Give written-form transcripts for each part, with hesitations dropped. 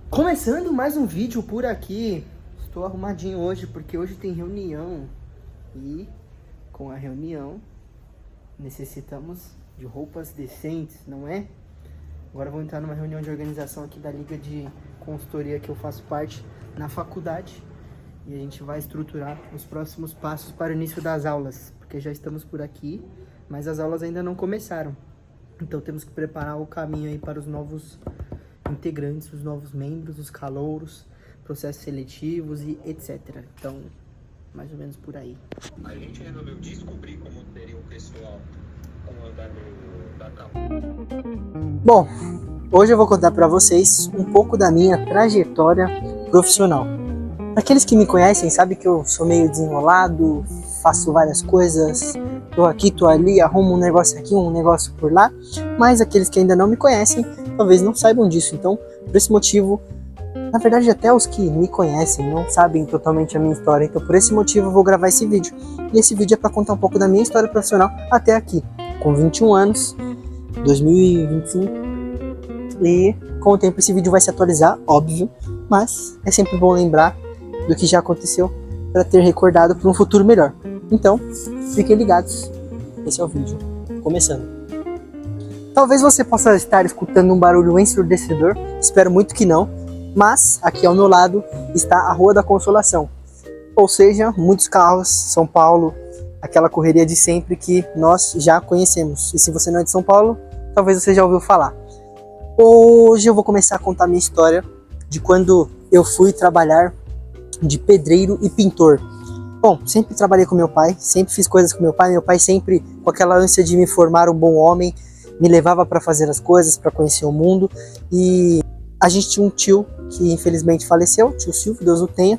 Começando mais um vídeo por aqui. Estou arrumadinho hoje porque hoje tem reunião. E com a reunião necessitamos de roupas decentes, não é? Agora vou entrar numa reunião de organização aqui da Liga de Consultoria que eu faço parte na faculdade. E a gente vai estruturar os próximos passos para o início das aulas. Porque já estamos por aqui, mas as aulas ainda não começaram. Então temos que preparar o caminho aí para os novos integrantes, os novos membros, os calouros, processos seletivos e etc. Então, mais ou menos por aí. A gente resolveu descobrir como seria o pessoal com o andar da calma. Bom, hoje eu vou contar para vocês um pouco da minha trajetória profissional. Aqueles que me conhecem sabem que eu sou meio desenrolado, faço várias coisas, tô aqui, tô ali, arrumo um negócio aqui, um negócio por lá, mas aqueles que ainda não me conhecem, talvez não saibam disso. Então, por esse motivo, na verdade até os que me conhecem não sabem totalmente a minha história, então por esse motivo eu vou gravar esse vídeo. E esse vídeo é para contar um pouco da minha história profissional até aqui, com 21 anos, 2025, e com o tempo esse vídeo vai se atualizar, óbvio, mas é sempre bom lembrar do que já aconteceu para ter recordado para um futuro melhor. Então, fiquem ligados, esse é o vídeo começando. Talvez você possa estar escutando um barulho ensurdecedor, espero muito que não, mas aqui ao meu lado está a Rua da Consolação, ou seja, muitos carros, São Paulo, aquela correria de sempre que nós já conhecemos. E se você não é de São Paulo, talvez você já ouviu falar. Hoje eu vou começar a contar minha história de quando eu fui trabalhar de pedreiro e pintor. Bom, sempre trabalhei com meu pai, sempre fiz coisas com meu pai sempre com aquela ânsia de me formar um bom homem, me levava para fazer as coisas, para conhecer o mundo. E a gente tinha um tio que infelizmente faleceu, tio Silvio, Deus o tenha,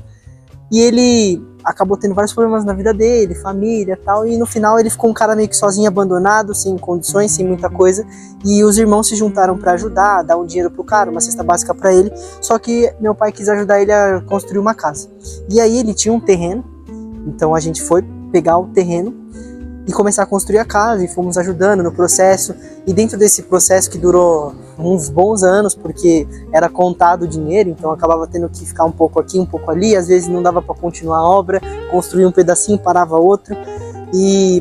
e ele acabou tendo vários problemas na vida dele, família e tal, e no final ele ficou um cara meio que sozinho, abandonado, sem condições, sem muita coisa, e os irmãos se juntaram para ajudar, dar um dinheiro pro cara, uma cesta básica para ele, só que meu pai quis ajudar ele a construir uma casa. E aí ele tinha um terreno, então a gente foi pegar o terreno e começar a construir a casa, e fomos ajudando no processo, e dentro desse processo que durou uns bons anos, porque era contado o dinheiro, então acabava tendo que ficar um pouco aqui, um pouco ali, às vezes não dava para continuar a obra, construir um pedacinho, parava outro, e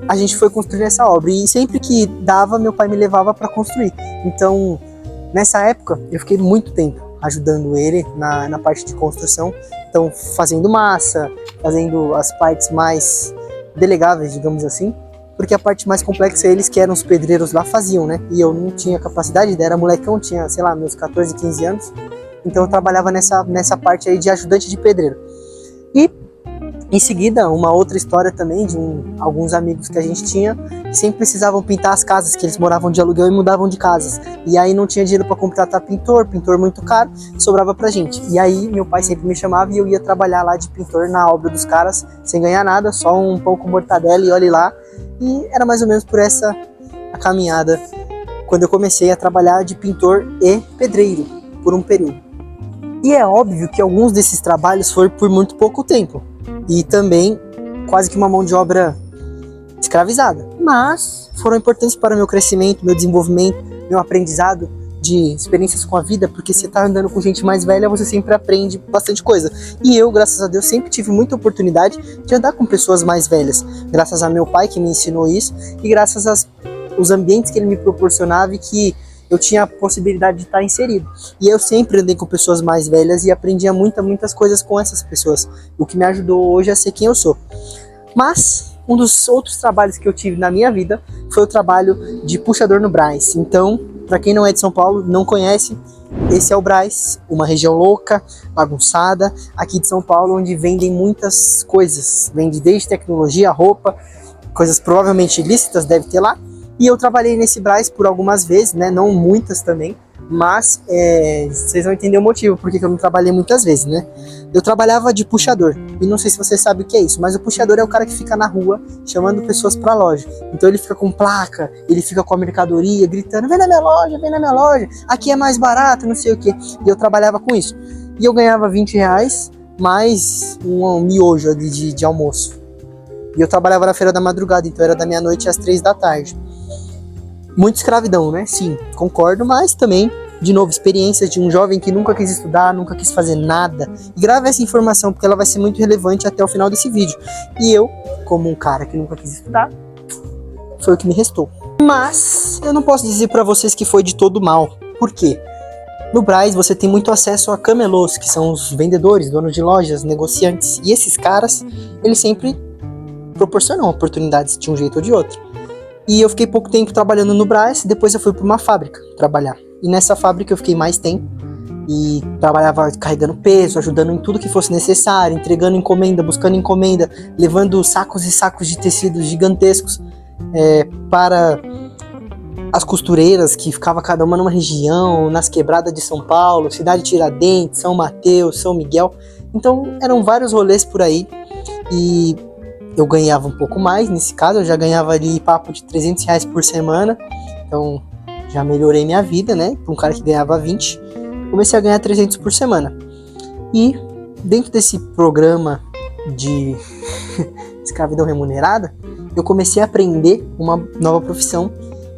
a gente foi construir essa obra, e sempre que dava, meu pai me levava para construir. Então, nessa época, eu fiquei muito tempo ajudando ele na parte de construção, então fazendo massa, fazendo as partes mais delegáveis, digamos assim, porque a parte mais complexa eles que eram os pedreiros lá faziam, né? E eu não tinha capacidade, era molecão, tinha, sei lá, meus 14, 15 anos, então eu trabalhava nessa parte aí de ajudante de pedreiro. E em seguida, uma outra história também de alguns amigos que a gente tinha, que sempre precisavam pintar as casas, que eles moravam de aluguel e mudavam de casas. E aí não tinha dinheiro para contratar pintor muito caro, sobrava pra gente. E aí meu pai sempre me chamava e eu ia trabalhar lá de pintor na obra dos caras, sem ganhar nada, só um pão com mortadela e olhe lá. E era mais ou menos por essa a caminhada, quando eu comecei a trabalhar de pintor e pedreiro, por um período. E é óbvio que alguns desses trabalhos foram por muito pouco tempo. E também quase que uma mão de obra escravizada. Mas foram importantes para o meu crescimento, meu desenvolvimento, meu aprendizado de experiências com a vida, porque você tá andando com gente mais velha, você sempre aprende bastante coisa. E eu, graças a Deus, sempre tive muita oportunidade de andar com pessoas mais velhas. Graças a meu pai que me ensinou isso e graças aos ambientes que ele me proporcionava e que eu tinha a possibilidade de estar inserido. E eu sempre andei com pessoas mais velhas e aprendia muitas coisas com essas pessoas, o que me ajudou hoje a ser quem eu sou. Mas um dos outros trabalhos que eu tive na minha vida foi o trabalho de puxador no Brás. Então, para quem não é de São Paulo, não conhece, esse é o Brás, uma região louca, bagunçada, aqui de São Paulo, onde vendem muitas coisas. Vende desde tecnologia, roupa, coisas provavelmente ilícitas deve ter lá. E eu trabalhei nesse Brás por algumas vezes, né? Não muitas também, mas vocês vão entender o motivo porque eu não trabalhei muitas vezes, né? Eu trabalhava de puxador, e não sei se você sabe o que é isso, mas o puxador é o cara que fica na rua chamando pessoas pra loja. Então ele fica com placa, ele fica com a mercadoria, gritando, vem na minha loja, aqui é mais barato, não sei o que. E eu trabalhava com isso. E eu ganhava R$20 mais um miojo ali de almoço. E eu trabalhava na feira da madrugada, então era da meia-noite às 3 da tarde. Muito escravidão, né? Sim, concordo, mas também de novo, experiências de um jovem que nunca quis estudar, nunca quis fazer nada. E grava essa informação porque ela vai ser muito relevante até o final desse vídeo. E eu, como um cara que nunca quis estudar, foi o que me restou. Mas eu não posso dizer pra vocês que foi de todo mal. Por quê? No Brás você tem muito acesso a camelôs, que são os vendedores, donos de lojas, negociantes. E esses caras, eles sempre proporcionam oportunidades de um jeito ou de outro. E eu fiquei pouco tempo trabalhando no Brás, depois eu fui para uma fábrica trabalhar. E nessa fábrica eu fiquei mais tempo e trabalhava carregando peso, ajudando em tudo que fosse necessário, entregando encomenda, buscando encomenda, levando sacos e sacos de tecidos gigantescos para as costureiras que ficava cada uma numa região, nas quebradas de São Paulo, Cidade Tiradentes, São Mateus, São Miguel. Então eram vários rolês por aí e eu ganhava um pouco mais. Nesse caso eu já ganhava ali papo de R$300 por semana, então já melhorei minha vida, né? Para um cara que ganhava 20, comecei a ganhar 300 por semana. E dentro desse programa de escravidão remunerada, eu comecei a aprender uma nova profissão,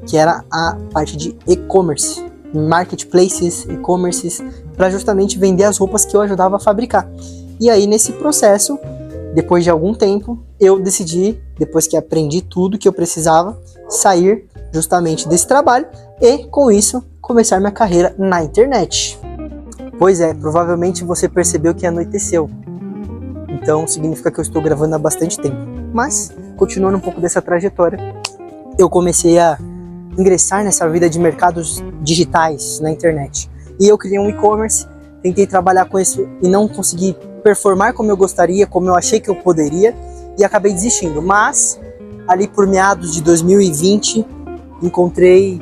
que era a parte de e-commerce, marketplaces, e-commerces, para justamente vender as roupas que eu ajudava a fabricar. E aí nesse processo, depois de algum tempo, eu decidi, depois que aprendi tudo que eu precisava, sair justamente desse trabalho e, com isso, começar minha carreira na internet. Pois é, provavelmente você percebeu que anoiteceu. Então significa que eu estou gravando há bastante tempo. Mas, continuando um pouco dessa trajetória, eu comecei a ingressar nessa vida de mercados digitais na internet. E eu criei um e-commerce, tentei trabalhar com isso e não consegui performar como eu gostaria, como eu achei que eu poderia, e acabei desistindo. Mas, ali por meados de 2020, encontrei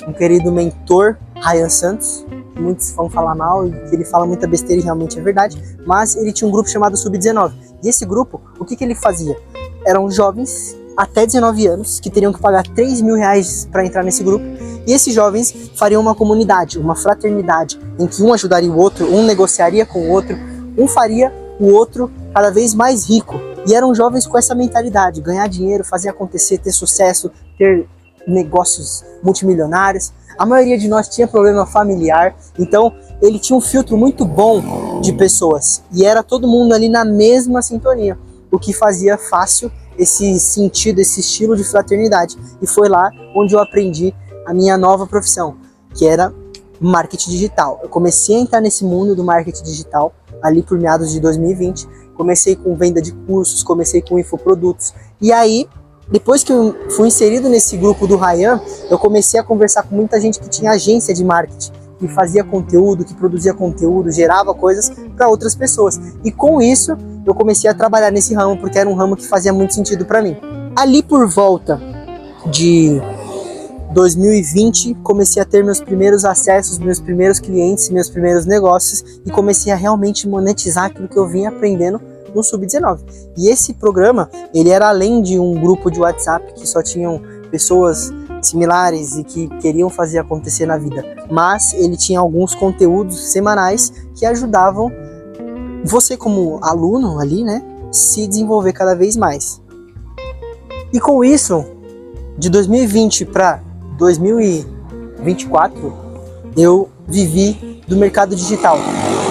um querido mentor, Ryan Santos, que muitos vão falar mal, e que ele fala muita besteira e realmente é verdade, mas ele tinha um grupo chamado Sub-19. E esse grupo, o que ele fazia? Eram jovens até 19 anos que teriam que pagar R$3.000 para entrar nesse grupo, e esses jovens fariam uma comunidade, uma fraternidade, em que um ajudaria o outro, um negociaria com o outro, um faria o outro cada vez mais rico. E eram jovens com essa mentalidade, ganhar dinheiro, fazer acontecer, ter sucesso, ter negócios multimilionários. A maioria de nós tinha problema familiar, então ele tinha um filtro muito bom de pessoas, e era todo mundo ali na mesma sintonia, o que fazia fácil esse sentido, esse estilo de fraternidade. E foi lá onde eu aprendi a minha nova profissão, que era marketing digital. Eu comecei a entrar nesse mundo do marketing digital ali por meados de 2020. Comecei com venda de cursos, comecei com infoprodutos. E aí, depois que eu fui inserido nesse grupo do Ryan, eu comecei a conversar com muita gente que tinha agência de marketing, que fazia conteúdo, que produzia conteúdo, gerava coisas para outras pessoas. E com isso, eu comecei a trabalhar nesse ramo, porque era um ramo que fazia muito sentido para mim. Ali por volta de 2020, comecei a ter meus primeiros acessos, meus primeiros clientes, meus primeiros negócios, e comecei a realmente monetizar aquilo que eu vinha aprendendo no Sub-19. E esse programa, ele era além de um grupo de WhatsApp que só tinham pessoas similares e que queriam fazer acontecer na vida, mas ele tinha alguns conteúdos semanais que ajudavam você como aluno ali, né, se desenvolver cada vez mais. E com isso, de 2020 para 2024, eu vivi do mercado digital,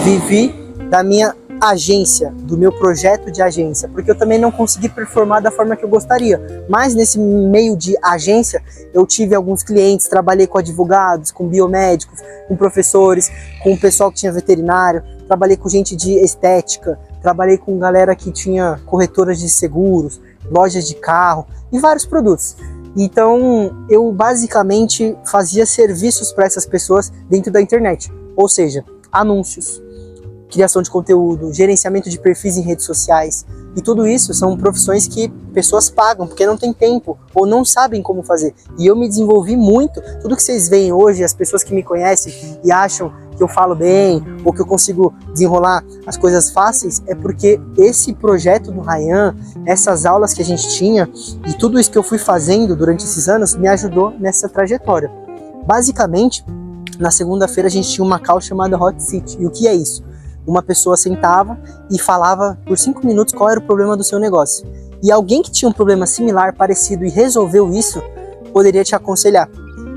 vivi da minha agência, do meu projeto de agência, porque eu também não consegui performar da forma que eu gostaria, mas nesse meio de agência eu tive alguns clientes, trabalhei com advogados, com biomédicos, com professores, com o pessoal que tinha veterinário, trabalhei com gente de estética, trabalhei com galera que tinha corretoras de seguros, lojas de carro e vários produtos. Então eu basicamente fazia serviços para essas pessoas dentro da internet, ou seja, anúncios, criação de conteúdo, gerenciamento de perfis em redes sociais, e tudo isso são profissões que pessoas pagam porque não tem tempo ou não sabem como fazer. E eu me desenvolvi muito. Tudo que vocês veem hoje, as pessoas que me conhecem e acham que eu falo bem ou que eu consigo desenrolar as coisas fáceis, é porque esse projeto do Ryan, essas aulas que a gente tinha e tudo isso que eu fui fazendo durante esses anos me ajudou nessa trajetória. Basicamente, na segunda-feira a gente tinha uma call chamada Hot Seat. E o que é isso? Uma pessoa sentava e falava por 5 minutos qual era o problema do seu negócio. E alguém que tinha um problema similar, parecido e resolveu isso, poderia te aconselhar.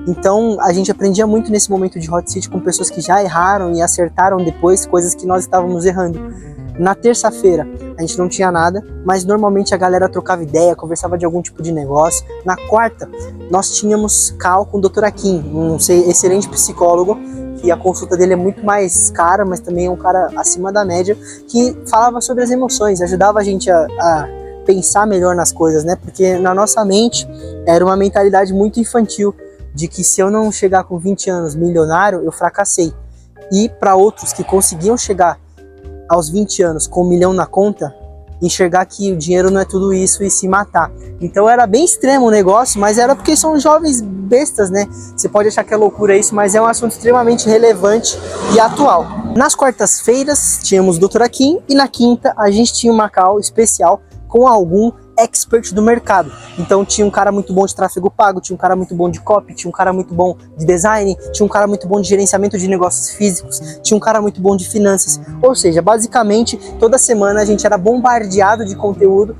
Então a gente aprendia muito nesse momento de Hot City com pessoas que já erraram e acertaram depois coisas que nós estávamos errando. Na terça-feira a gente não tinha nada, mas normalmente a galera trocava ideia, conversava de algum tipo de negócio. Na quarta nós tínhamos call com o Dr. Akin, um excelente psicólogo, que a consulta dele é muito mais cara, mas também é um cara acima da média, que falava sobre as emoções, ajudava a gente a pensar melhor nas coisas, né? Porque na nossa mente era uma mentalidade muito infantil, de que se eu não chegar com 20 anos milionário, eu fracassei. E para outros que conseguiam chegar aos 20 anos com 1 milhão na conta, enxergar que o dinheiro não é tudo isso e se matar. Então era bem extremo o negócio, mas era porque são jovens bestas, né? Você pode achar que é loucura isso, mas é um assunto extremamente relevante e atual. Nas quartas-feiras tínhamos o Dr. Akin e na quinta a gente tinha uma call especial com algum expert do mercado. Então tinha um cara muito bom de tráfego pago, tinha um cara muito bom de copy, tinha um cara muito bom de design, tinha um cara muito bom de gerenciamento de negócios físicos, tinha um cara muito bom de finanças. Ou seja, basicamente toda semana a gente era bombardeado de conteúdo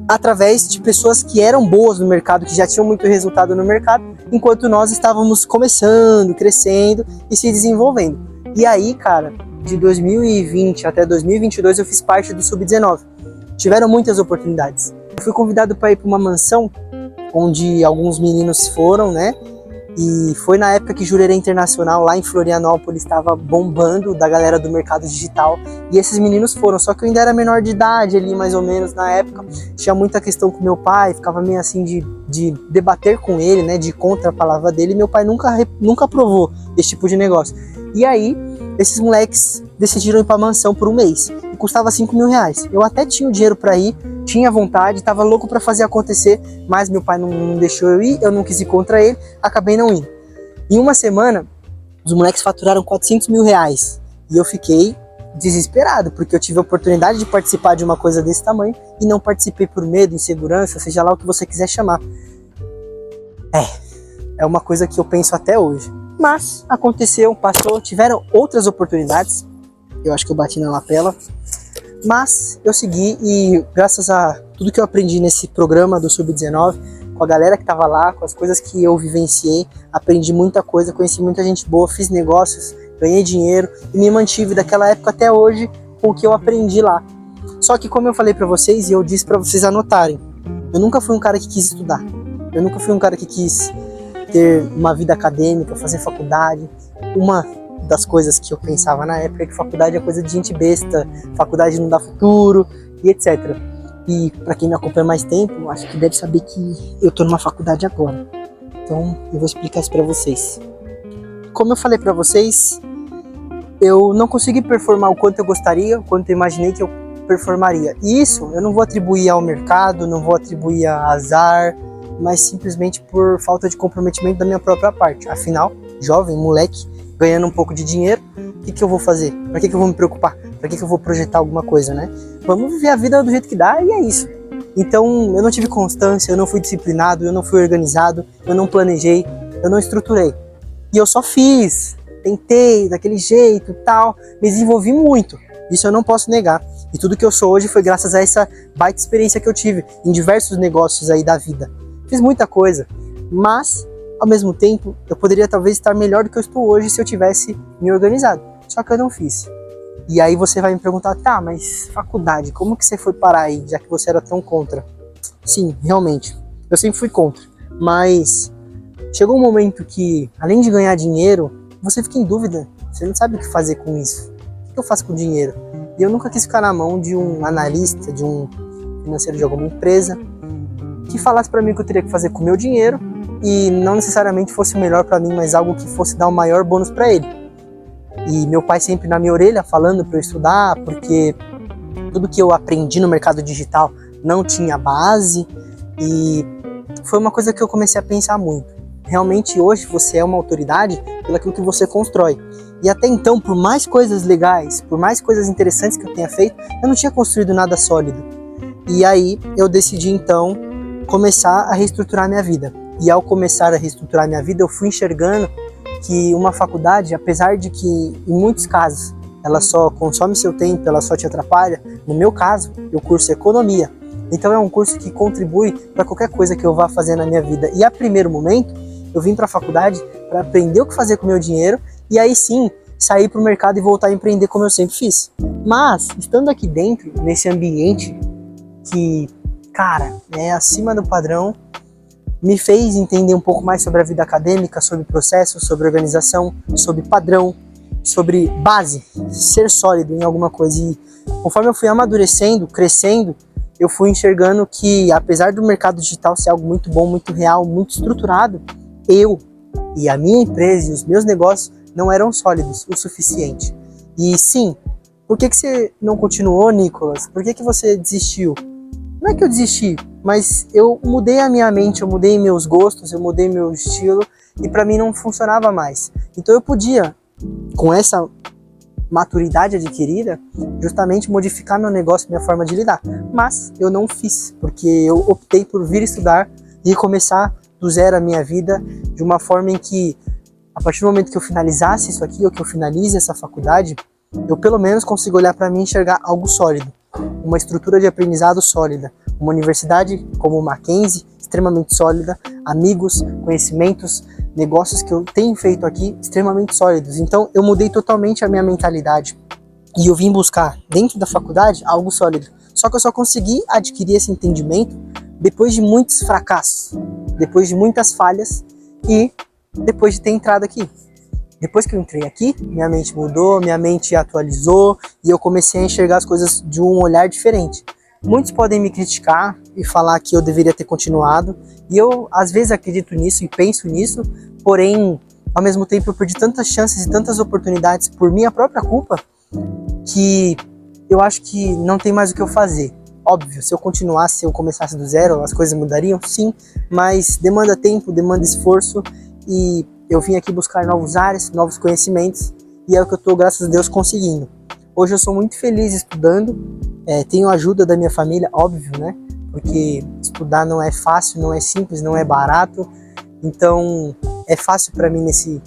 através de pessoas que eram boas no mercado, que já tinham muito resultado no mercado, enquanto nós estávamos começando, crescendo e se desenvolvendo. E aí, cara, de 2020 até 2022 eu fiz parte do Sub-19. Tiveram muitas oportunidades. Eu fui convidado para ir para uma mansão onde alguns meninos foram, né? E foi na época que Jurerê Internacional, lá em Florianópolis, estava bombando da galera do mercado digital. E esses meninos foram, só que eu ainda era menor de idade ali, mais ou menos, na época. Tinha muita questão com meu pai, ficava meio assim de debater com ele, né? De contra a palavra dele. E meu pai nunca aprovou esse tipo de negócio. E aí, esses moleques decidiram ir pra mansão por um mês. E custava 5 mil reais. Eu até tinha o dinheiro pra ir, tinha vontade, tava louco pra fazer acontecer, mas meu pai não deixou eu ir, eu não quis ir contra ele, acabei não indo. Em uma semana, os moleques faturaram 400 mil reais. E eu fiquei desesperado, porque eu tive a oportunidade de participar de uma coisa desse tamanho e não participei por medo, insegurança, seja lá o que você quiser chamar. É uma coisa que eu penso até hoje. Mas aconteceu, passou, tiveram outras oportunidades. Eu acho que eu bati na lapela. Mas eu segui e graças a tudo que eu aprendi nesse programa do Sub-19, com a galera que tava lá, com as coisas que eu vivenciei, aprendi muita coisa, conheci muita gente boa, fiz negócios, ganhei dinheiro e me mantive daquela época até hoje com o que eu aprendi lá. Só que como eu falei pra vocês e eu disse pra vocês anotarem, eu nunca fui um cara que quis estudar. Eu nunca fui um cara que quis ter uma vida acadêmica, fazer faculdade. Uma das coisas que eu pensava na época é que faculdade é coisa de gente besta, faculdade não dá futuro e etc. E para quem me acompanha mais tempo, acho que deve saber que eu tô numa faculdade agora. Então eu vou explicar isso para vocês. Como eu falei para vocês, eu não consegui performar o quanto eu gostaria, o quanto eu imaginei que eu performaria. E isso eu não vou atribuir ao mercado, não vou atribuir a azar, mas simplesmente por falta de comprometimento da minha própria parte. Afinal, jovem, moleque, ganhando um pouco de dinheiro, o que eu vou fazer? Para que eu vou me preocupar? Para que eu vou projetar alguma coisa, né? Vamos viver a vida do jeito que dá e é isso. Então, eu não tive constância, eu não fui disciplinado, eu não fui organizado, eu não planejei, eu não estruturei. E eu só fiz, tentei, daquele jeito e tal, me desenvolvi muito. Isso eu não posso negar. E tudo que eu sou hoje foi graças a essa baita experiência que eu tive em diversos negócios aí da vida. Fiz muita coisa, mas ao mesmo tempo eu poderia talvez estar melhor do que eu estou hoje se eu tivesse me organizado, só que eu não fiz. E aí você vai me perguntar, tá, mas faculdade, como que você foi parar aí, já que você era tão contra? Sim, realmente, eu sempre fui contra, mas chegou um momento que, além de ganhar dinheiro, você fica em dúvida, você não sabe o que fazer com isso. O que eu faço com o dinheiro? E eu nunca quis ficar na mão de um analista, de um financeiro de alguma empresa, que falasse para mim o que eu teria que fazer com o meu dinheiro e não necessariamente fosse o melhor para mim, mas algo que fosse dar um maior bônus para ele. E meu pai sempre na minha orelha falando para eu estudar, porque tudo que eu aprendi no mercado digital não tinha base e foi uma coisa que eu comecei a pensar muito. Realmente hoje você é uma autoridade pelo aquilo que você constrói. E até então, por mais coisas legais, por mais coisas interessantes que eu tenha feito, eu não tinha construído nada sólido. E aí eu decidi então começar a reestruturar minha vida. E ao começar a reestruturar minha vida, eu fui enxergando que uma faculdade, apesar de que em muitos casos ela só consome seu tempo, ela só te atrapalha, no meu caso, eu curso economia. Então é um curso que contribui para qualquer coisa que eu vá fazer na minha vida. E a primeiro momento, Eu vim para a faculdade para aprender o que fazer com o meu dinheiro e aí sim sair para o mercado e voltar a empreender como eu sempre fiz. Mas, estando aqui dentro, nesse ambiente que, cara, é acima do padrão, me fez entender um pouco mais sobre a vida acadêmica, sobre processo, sobre organização, sobre padrão, sobre base, ser sólido em alguma coisa. E conforme eu fui amadurecendo, crescendo, eu fui enxergando que, apesar do mercado digital ser algo muito bom, muito real, muito estruturado, eu e a minha empresa e os meus negócios não eram sólidos o suficiente. E sim, por que você não continuou, Nicolas? Por que você desistiu? Não é que eu desisti, mas eu mudei a minha mente, eu mudei meus gostos, eu mudei meu estilo e para mim não funcionava mais. Então eu podia, com essa maturidade adquirida, justamente modificar meu negócio, minha forma de lidar. Mas eu não fiz, porque eu optei por vir estudar e começar do zero a minha vida de uma forma em que, a partir do momento que eu finalizasse isso aqui, ou que eu finalize essa faculdade, eu pelo menos consigo olhar para mim e enxergar algo sólido, uma estrutura de aprendizado sólida, uma universidade como o Mackenzie, extremamente sólida, amigos, conhecimentos, negócios que eu tenho feito aqui, extremamente sólidos. Então eu mudei totalmente a minha mentalidade e eu vim buscar dentro da faculdade algo sólido. Só que eu só consegui adquirir esse entendimento depois de muitos fracassos, depois de muitas falhas e depois de ter entrado aqui. Depois que eu entrei aqui, minha mente mudou, minha mente atualizou e eu comecei a enxergar as coisas de um olhar diferente. Muitos podem me criticar e falar que eu deveria ter continuado, e eu às vezes acredito nisso e penso nisso, porém, ao mesmo tempo eu perdi tantas chances e tantas oportunidades por minha própria culpa, que eu acho que não tem mais o que eu fazer. Óbvio, se eu continuasse, se eu começasse do zero, as coisas mudariam, sim, mas demanda tempo, demanda esforço, e eu vim aqui buscar novos ares, novos conhecimentos, e é o que eu estou, graças a Deus, conseguindo. Hoje eu sou muito feliz estudando, tenho a ajuda da minha família, óbvio, né? Porque estudar não é fácil, não é simples, não é barato, então é fácil para mim nesse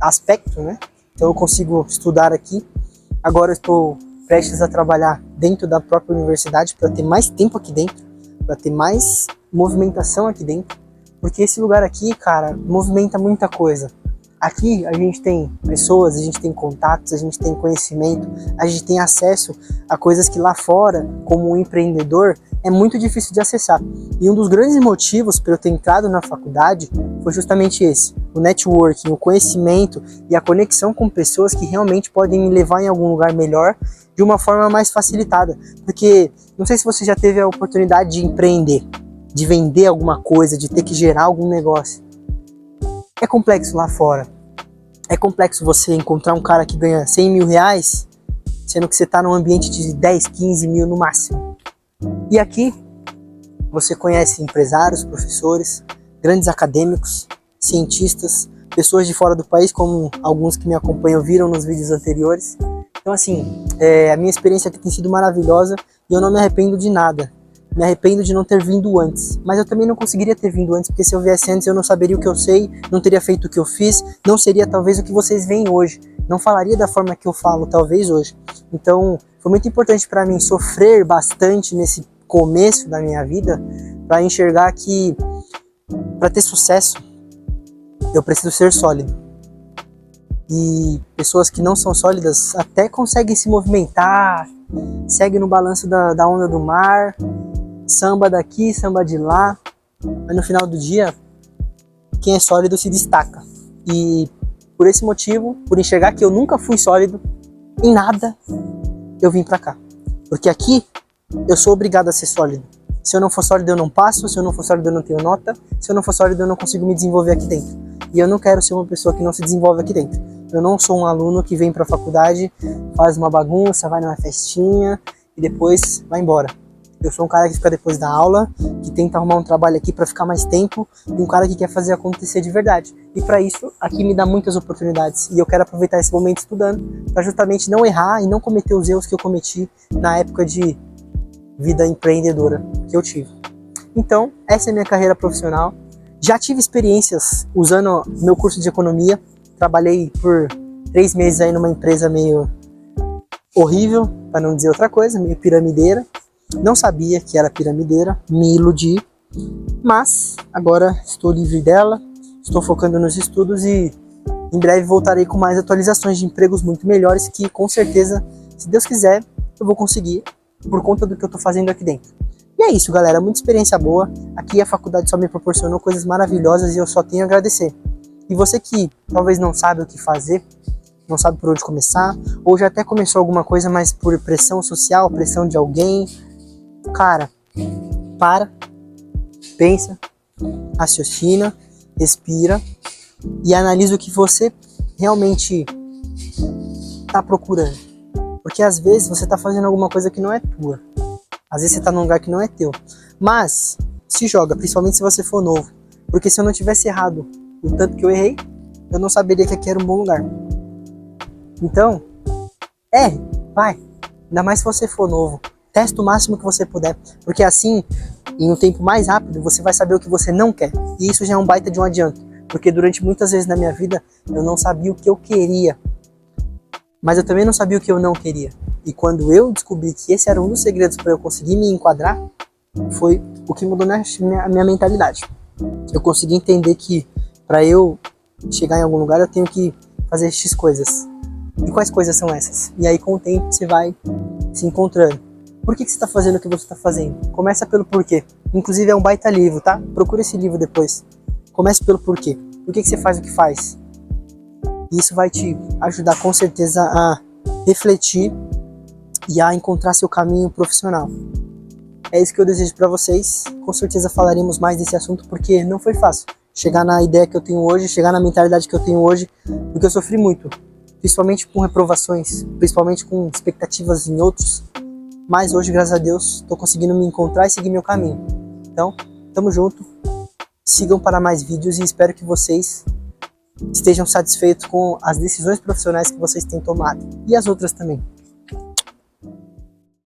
aspecto, né? Então eu consigo estudar aqui. Agora eu estou prestes a trabalhar dentro da própria universidade para ter mais tempo aqui dentro, para ter mais movimentação aqui dentro, porque esse lugar aqui, cara, movimenta muita coisa. Aqui a gente tem pessoas, a gente tem contatos, a gente tem conhecimento, a gente tem acesso a coisas que lá fora, como um empreendedor, é muito difícil de acessar. E um dos grandes motivos para eu ter entrado na faculdade foi justamente esse: o networking, o conhecimento e a conexão com pessoas que realmente podem me levar em algum lugar melhor de uma forma mais facilitada. Porque não sei se você já teve a oportunidade de empreender, de vender alguma coisa, de ter que gerar algum negócio. É complexo lá fora. É complexo você encontrar um cara que ganha 100 mil reais, sendo que você está num ambiente de 10, 15 mil no máximo. E aqui você conhece empresários, professores, grandes acadêmicos, cientistas, pessoas de fora do país, como alguns que me acompanham viram nos vídeos anteriores. Então assim, a minha experiência aqui tem sido maravilhosa e eu não me arrependo de nada. Me arrependo de não ter vindo antes, mas eu também não conseguiria ter vindo antes, porque se eu viesse antes eu não saberia o que eu sei, não teria feito o que eu fiz, não seria talvez o que vocês veem hoje, não falaria da forma que eu falo talvez hoje. Então foi muito importante para mim sofrer bastante nesse começo da minha vida, para enxergar que para ter sucesso eu preciso ser sólido. E pessoas que não são sólidas até conseguem se movimentar, seguem no balanço da onda do mar, samba daqui, samba de lá, mas no final do dia, quem é sólido se destaca. E por esse motivo, por enxergar que eu nunca fui sólido em nada, eu vim pra cá. Porque aqui, eu sou obrigado a ser sólido. Se eu não for sólido, eu não passo. Se eu não for sólido, eu não tenho nota. Se eu não for sólido, eu não consigo me desenvolver aqui dentro. E eu não quero ser uma pessoa que não se desenvolve aqui dentro. Eu não sou um aluno que vem pra faculdade, faz uma bagunça, vai numa festinha e depois vai embora. Eu sou um cara que fica depois da aula, que tenta arrumar um trabalho aqui para ficar mais tempo, e um cara que quer fazer acontecer de verdade. E para isso, aqui me dá muitas oportunidades. E eu quero aproveitar esse momento estudando, para justamente não errar e não cometer os erros que eu cometi na época de vida empreendedora que eu tive. Então, essa é a minha carreira profissional. Já tive experiências usando meu curso de economia. Trabalhei por 3 meses aí numa empresa meio horrível, para não dizer outra coisa, meio piramideira. Não sabia que era piramideira, me iludi, mas agora estou livre dela, estou focando nos estudos e em breve voltarei com mais atualizações de empregos muito melhores que com certeza, se Deus quiser, eu vou conseguir por conta do que eu estou fazendo aqui dentro. E é isso, galera, muita experiência boa. Aqui a faculdade só me proporcionou coisas maravilhosas e eu só tenho a agradecer. E você que talvez não sabe o que fazer, não sabe por onde começar, ou já até começou alguma coisa, mas por pressão social, pressão de alguém, cara, para, pensa, raciocina, respira e analisa o que você realmente está procurando. Porque às vezes você está fazendo alguma coisa que não é tua. Às vezes você está num lugar que não é teu. Mas se joga, principalmente se você for novo. Porque se eu não tivesse errado o tanto que eu errei, eu não saberia que aqui era um bom lugar. Então, vai. Ainda mais se você for novo. Testa o máximo que você puder. Porque assim, em um tempo mais rápido, você vai saber o que você não quer. E isso já é um baita de um adianto. Porque durante muitas vezes na minha vida, eu não sabia o que eu queria. Mas eu também não sabia o que eu não queria. E quando eu descobri que esse era um dos segredos para eu conseguir me enquadrar, foi o que mudou a minha mentalidade. Eu consegui entender que para eu chegar em algum lugar, eu tenho que fazer X coisas. E quais coisas são essas? E aí com o tempo você vai se encontrando. Por que você está fazendo o que você está fazendo? Começa pelo porquê. Inclusive é um baita livro, tá? Procura esse livro depois. Comece pelo porquê. Por que você faz o que faz? E isso vai te ajudar com certeza a refletir e a encontrar seu caminho profissional. É isso que eu desejo para vocês. Com certeza falaremos mais desse assunto porque não foi fácil chegar na ideia que eu tenho hoje, chegar na mentalidade que eu tenho hoje, porque eu sofri muito, principalmente com reprovações, principalmente com expectativas em outros. Mas hoje, graças a Deus, estou conseguindo me encontrar e seguir meu caminho. Então, tamo junto. Sigam para mais vídeos e espero que vocês estejam satisfeitos com as decisões profissionais que vocês têm tomado. E as outras também.